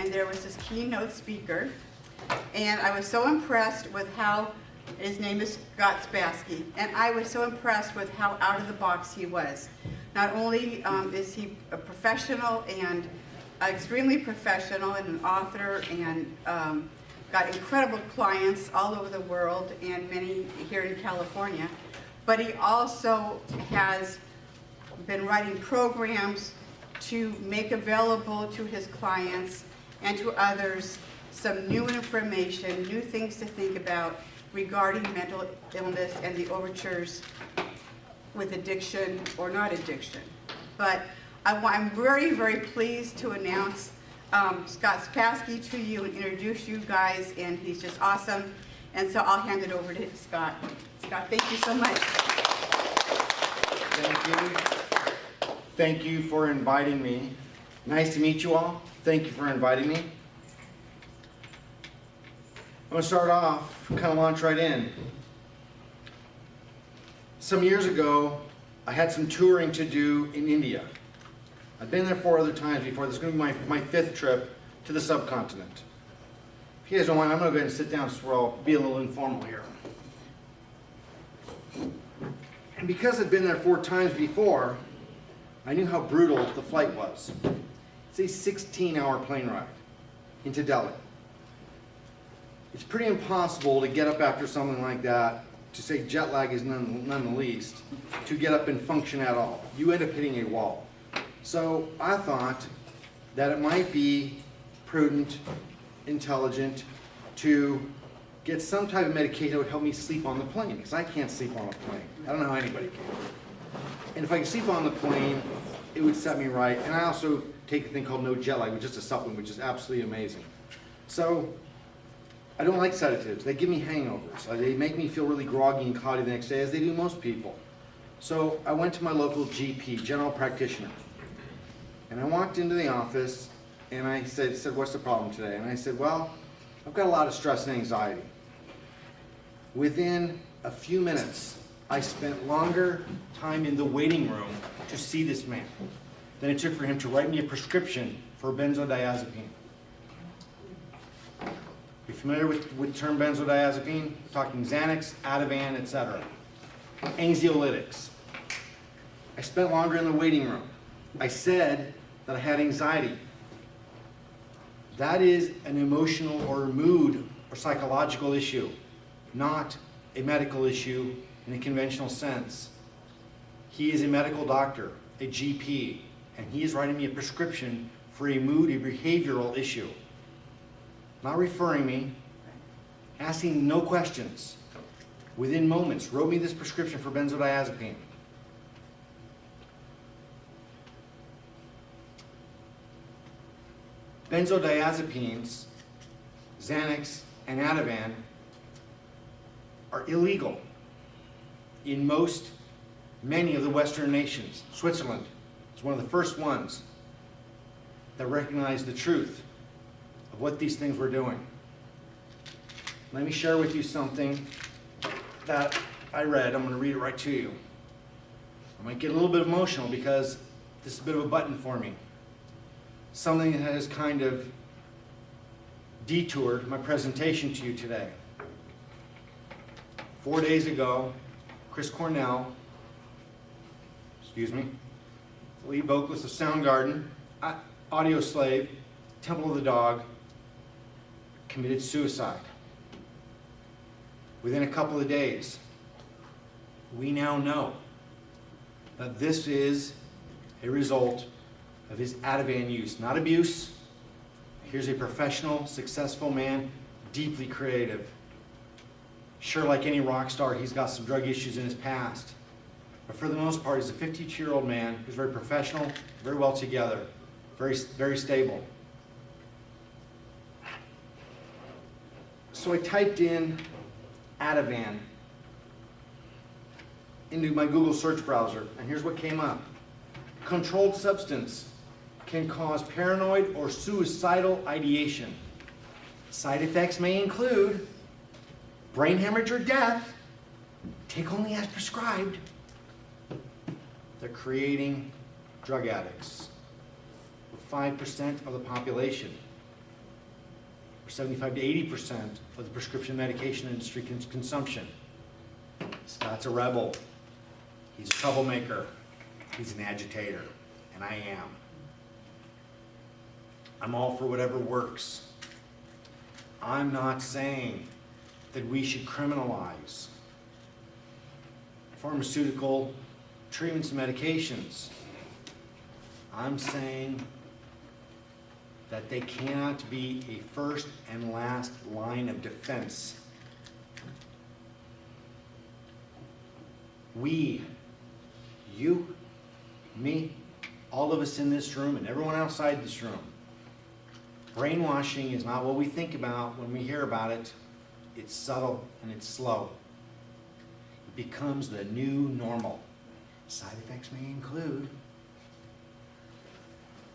and there was this keynote speaker, and I was so impressed with how, his name is Scott Spassky, and I was so impressed with how out of the box he was. Not only is he a professional and extremely professional and an author, and got incredible clients all over the world and many here in California, but he also has been writing programs to make available to his clients and to others some new information, new things to think about regarding mental illness and the overtures with addiction or not addiction. But I'm very, very pleased to announce Scott Spassky to you and introduce you guys, and he's just awesome. And so I'll hand it over to Scott. Scott, thank you so much. Thank you. Thank you for inviting me. Nice to meet you all. Thank you for inviting me. I'm going to start off, kind of launch right in. Some years ago, I had some touring to do in India. I've been there 4 other times before. This is going to be my 5th trip to the subcontinent. If you guys don't mind, I'm going to go ahead and sit down so I'll be a little informal here. And because I'd been there 4 times before, I knew how brutal the flight was. It's a 16-hour plane ride into Delhi. It's pretty impossible to get up after something like that, to say jet lag is none the least, to get up and function at all. You end up hitting a wall. So I thought that it might be prudent, intelligent, to get some type of medication that would help me sleep on the plane, because I can't sleep on a plane. I don't know how anybody can. And if I could sleep on the plane, it would set me right. And I also take a thing called no jet lag, which is a supplement, which is absolutely amazing. So I don't like sedatives. They give me hangovers. They make me feel really groggy and cloudy the next day, as they do most people. So I went to my local GP, general practitioner. And I walked into the office, and I said, what's the problem today? And I said, well, I've got a lot of stress and anxiety. Within a few minutes, I spent longer time in the waiting room to see this man than it took for him to write me a prescription for benzodiazepine. You familiar with the term benzodiazepine? We're talking Xanax, Ativan, etc. Anxiolytics. I spent longer in the waiting room. I said that I had anxiety. That is an emotional or mood or psychological issue, not a medical issue in a conventional sense. He is a medical doctor, a GP, and he is writing me a prescription for a mood, a behavioral issue. Not referring me, asking no questions. Within moments, wrote me this prescription for benzodiazepine. Benzodiazepines, Xanax, and Ativan are illegal in many of the Western nations. Switzerland is one of the first ones that recognized the truth of what these things were doing. Let me share with you something that I read. I'm going to read it right to you. I might get a little bit emotional because this is a bit of a button for me. Something that has kind of detoured my presentation to you today. 4 days ago, Chris Cornell, lead vocalist of Soundgarden, audio slave, Temple of the Dog, committed suicide. Within a couple of days, we now know that this is a result of his Ativan use, not abuse. Here's a professional, successful man, deeply creative. Sure, like any rock star, he's got some drug issues in his past. But for the most part, he's a 52-year-old man who's very professional, very well together, very, very stable. So I typed in Ativan into my Google search browser, and here's what came up. Controlled substance can cause paranoid or suicidal ideation. Side effects may include brain hemorrhage or death. Take only as prescribed. They're creating drug addicts. 5% of the population. 75 to 80% of the prescription medication industry consumption. Scott's a rebel. He's a troublemaker. He's an agitator. And I am. I'm all for whatever works. I'm not saying that we should criminalize pharmaceutical treatments and medications. I'm saying that they cannot be a first and last line of defense. We, you, me, all of us in this room and everyone outside this room, brainwashing is not what we think about when we hear about it. It's subtle and it's slow. It becomes the new normal. Side effects may include.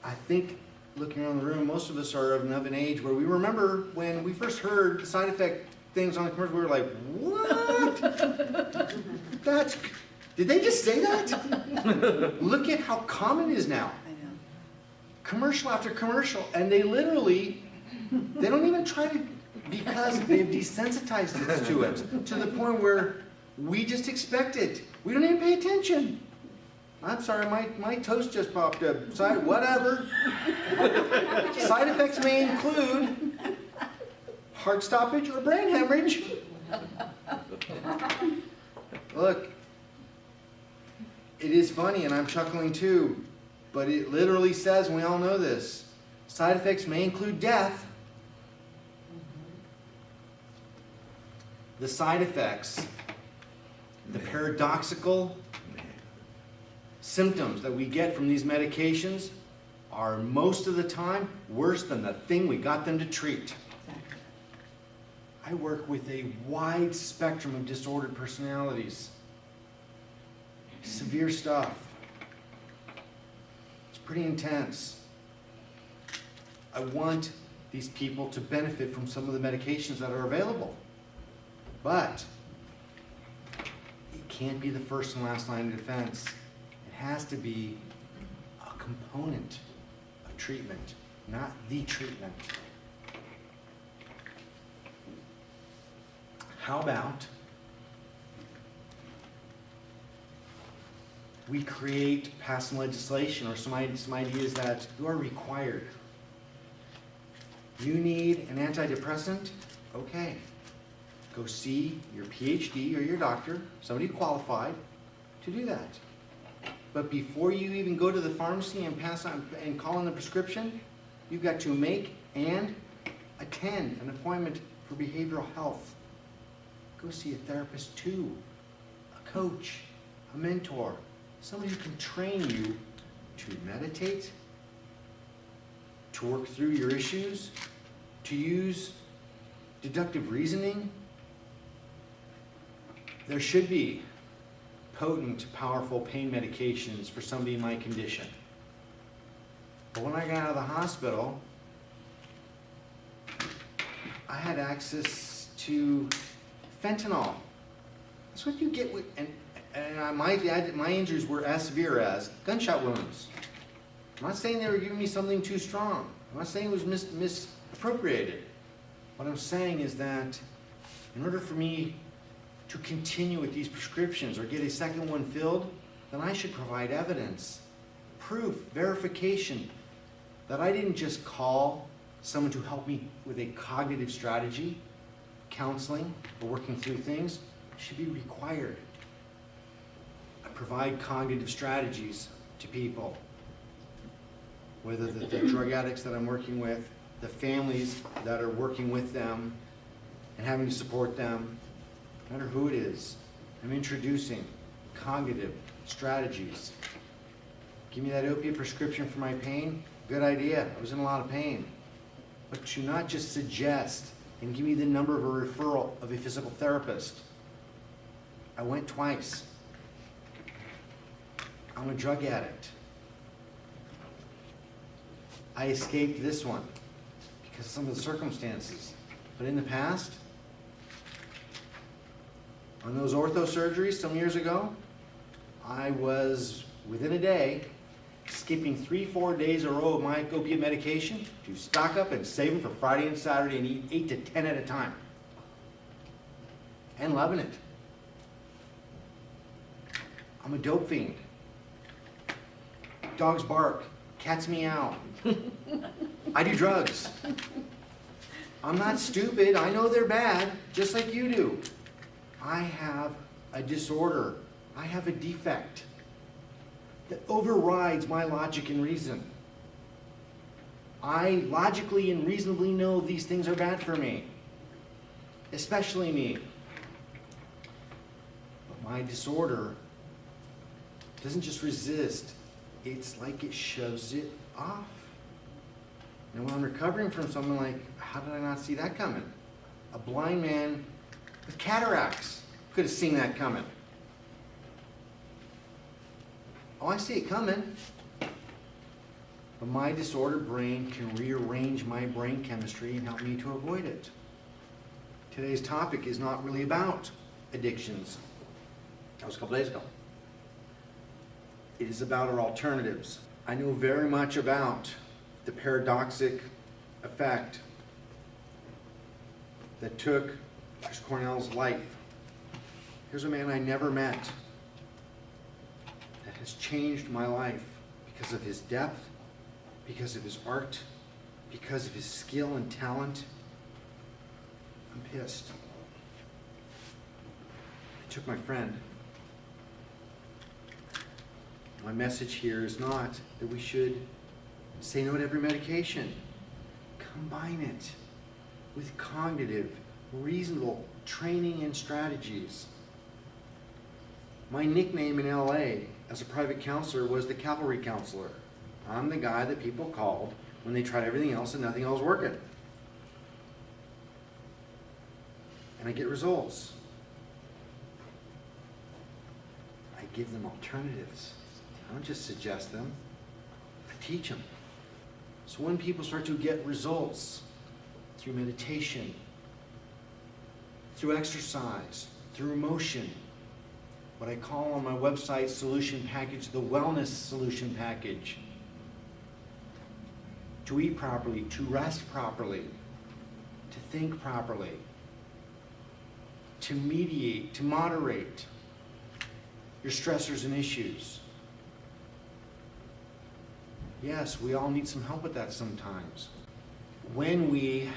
I think, looking around the room, most of us are of an age where we remember when we first heard the side effect things on the commercial, we were like, what? Did they just say that? Look at how common it is now. I know. Commercial after commercial, and they don't even try to, because they've desensitized us to it, to the point where we just expect it. We don't even pay attention. I'm sorry, my toast just popped up. Whatever. Side effects may include heart stoppage or brain hemorrhage. Look, it is funny, and I'm chuckling too, but it literally says, and we all know this, side effects may include death. The side effects, the paradoxical symptoms that we get from these medications are most of the time worse than the thing we got them to treat. I work with a wide spectrum of disordered personalities. Severe stuff. It's pretty intense. I want these people to benefit from some of the medications that are available. But it can't be the first and last line of defense. It has to be a component of treatment, not the treatment. How about we pass some legislation or some ideas that you are required. You need an antidepressant? Okay. Go see your PhD or your doctor, somebody qualified to do that. But before you even go to the pharmacy and pass on and call in the prescription, you've got to make and attend an appointment for behavioral health. Go see a therapist too, a coach, a mentor, somebody who can train you to meditate, to work through your issues, to use deductive reasoning. There should be potent, powerful pain medications for somebody in my condition. But when I got out of the hospital, I had access to fentanyl. That's what you get with, and my injuries were as severe as gunshot wounds. I'm not saying they were giving me something too strong. I'm not saying it was misappropriated. What I'm saying is that in order for me to continue with these prescriptions or get a second one filled, then I should provide evidence, proof, verification that I didn't just call someone to help me with a cognitive strategy, counseling, or working through things. It should be required. I provide cognitive strategies to people, whether the drug addicts that I'm working with, the families that are working with them and having to support them, no matter who it is. I'm introducing cognitive strategies. Give me that opiate prescription for my pain. Good idea. I was in a lot of pain. But to not just suggest and give me the number of a referral of a physical therapist. I went twice. I'm a drug addict. I escaped this one because of some of the circumstances. But in the past, on those ortho surgeries some years ago, I was, within a day, skipping 3-4 days in a row of my opiate medication to stock up and save them for Friday and Saturday and eat 8 to 10 at a time. And loving it. I'm a dope fiend. Dogs bark, cats meow. I do drugs. I'm not stupid, I know they're bad, just like you do. I have a disorder. I have a defect that overrides my logic and reason. I logically and reasonably know these things are bad for me, especially me. But my disorder doesn't just resist, it's like it shoves it off. And when I'm recovering from something like, how did I not see that coming? A blind man with cataracts could have seen that coming. Oh, I see it coming. But my disordered brain can rearrange my brain chemistry and help me to avoid it. Today's topic is not really about addictions. That was a couple days ago. It is about our alternatives. I know very much about the paradoxic effect that took Chris Cornell's life. Here's a man I never met that has changed my life because of his depth, because of his art, because of his skill and talent. I'm pissed. I took my friend. My message here is not that we should say no to every medication. Combine it with cognitive, reasonable training and strategies. My nickname in LA as a private counselor was the cavalry counselor. I'm the guy that people called when they tried everything else and nothing else working. And I get results. I give them alternatives. I don't just suggest them, I teach them. So when people start to get results through meditation, through exercise, through motion, what I call on my website solution package, the wellness solution package, to eat properly, to rest properly, to think properly, to mediate, to moderate your stressors and issues. Yes, we all need some help with that sometimes. When we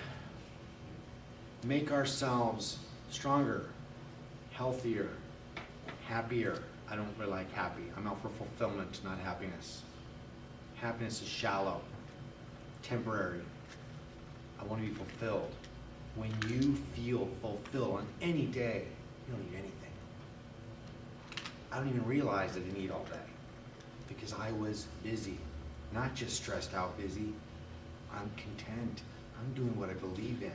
make ourselves stronger, healthier, happier. I don't really like happy. I'm out for fulfillment, not happiness. Happiness is shallow, temporary. I want to be fulfilled. When you feel fulfilled on any day, you don't need anything. I don't even realize I didn't eat all day because I was busy. Not just stressed out busy. I'm content. I'm doing what I believe in.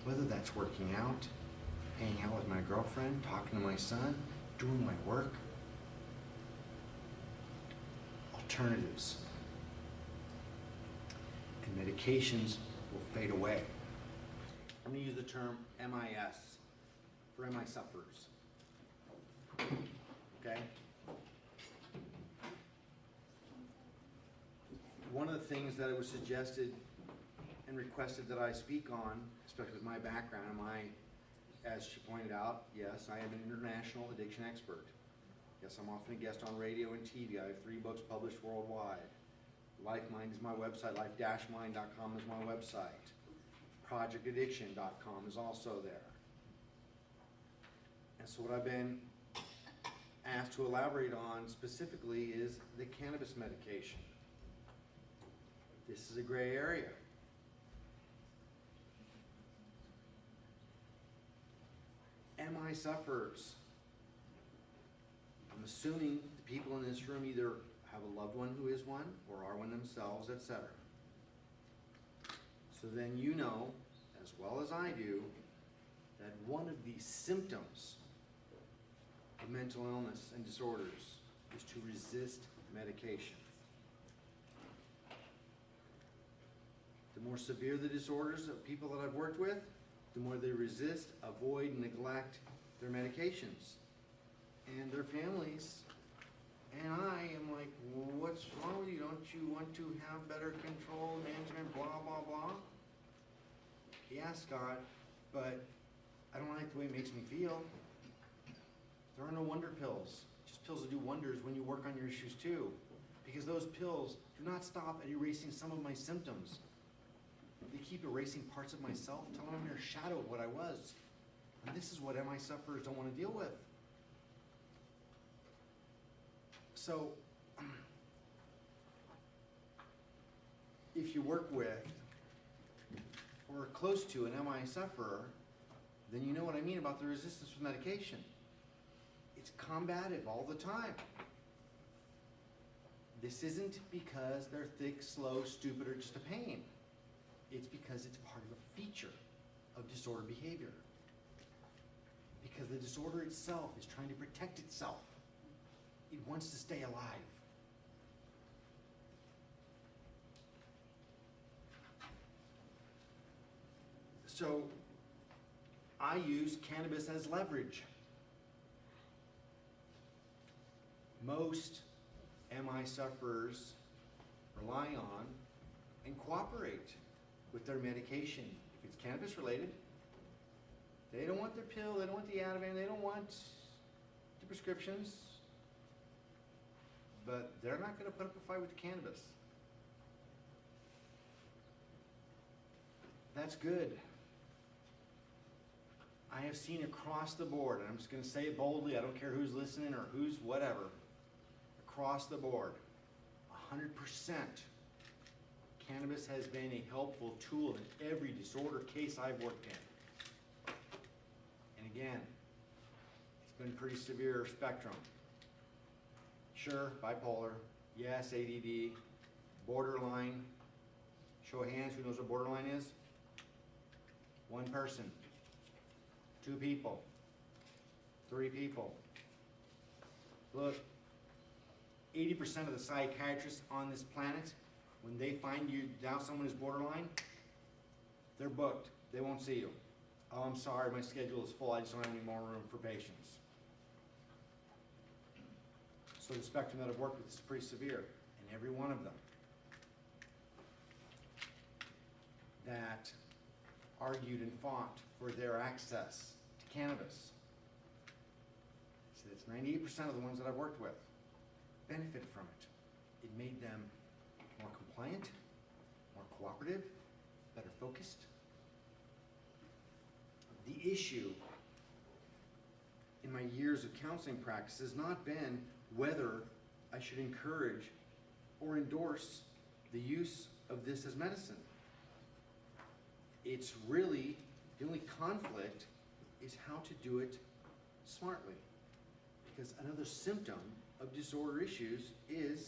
Whether that's working out, hanging out with my girlfriend, talking to my son, doing my work. Alternatives. And medications will fade away. I'm going to use the term MIS for MI sufferers. Okay? One of the things that it was suggested and requested that I speak on, especially with my background, as she pointed out, yes, I am an international addiction expert. Yes, I'm often a guest on radio and TV. I have 3 books published worldwide. LifeMind is my website. Life-mind.com is my website. ProjectAddiction.com is also there. And so what I've been asked to elaborate on specifically is the cannabis medication. This is a gray area. MI sufferers. I'm assuming the people in this room either have a loved one who is one or are one themselves, etc. So then you know, as well as I do, that one of the symptoms of mental illness and disorders is to resist medication. The more severe the disorders of people that I've worked with, the more they resist, avoid, neglect their medications. And their families, and I am like, what's don't you want to have better control, management, blah, blah, blah? Yeah, Scott, but I don't like the way it makes me feel. There are no wonder pills, just pills that do wonders when you work on your issues too. Because those pills do not stop at erasing some of my symptoms. They keep erasing parts of myself till I'm a mere shadow of what I was. And this is what MI sufferers don't want to deal with. So, if you work with or are close to an MI sufferer, then you know what I mean about the resistance with medication. It's combative all the time. This isn't because they're thick, slow, stupid, or just a pain. It's because it's part of a feature of disordered behavior. Because the disorder itself is trying to protect itself. It wants to stay alive. So, I use cannabis as leverage. Most MI sufferers rely on and cooperate with their medication. If it's cannabis related, they don't want their pill, they don't want the Ativan, they don't want the prescriptions, but they're not going to put up a fight with the cannabis. That's good. I have seen across the board, and I'm just going to say it boldly, I don't care who's listening or who's whatever, across the board, 100%, cannabis has been a helpful tool in every disorder case I've worked in. And again, it's been pretty severe spectrum. Sure, bipolar, yes, ADD, borderline. Show of hands, who knows what borderline is? One person, 2 people, 3 people. Look, 80% of the psychiatrists on this planet, when they find you now someone is borderline, they're booked. They won't see you. Oh, I'm sorry, my schedule is full. I just don't have any more room for patients. So the spectrum that I've worked with is pretty severe, and every one of them that argued and fought for their access to cannabis. So it's 98% of the ones that I've worked with benefit from it. It made them more compliant, more cooperative, better focused. The issue in my years of counseling practice has not been whether I should encourage or endorse the use of this as medicine. It's really, the only conflict is how to do it smartly. Because another symptom of disorder issues is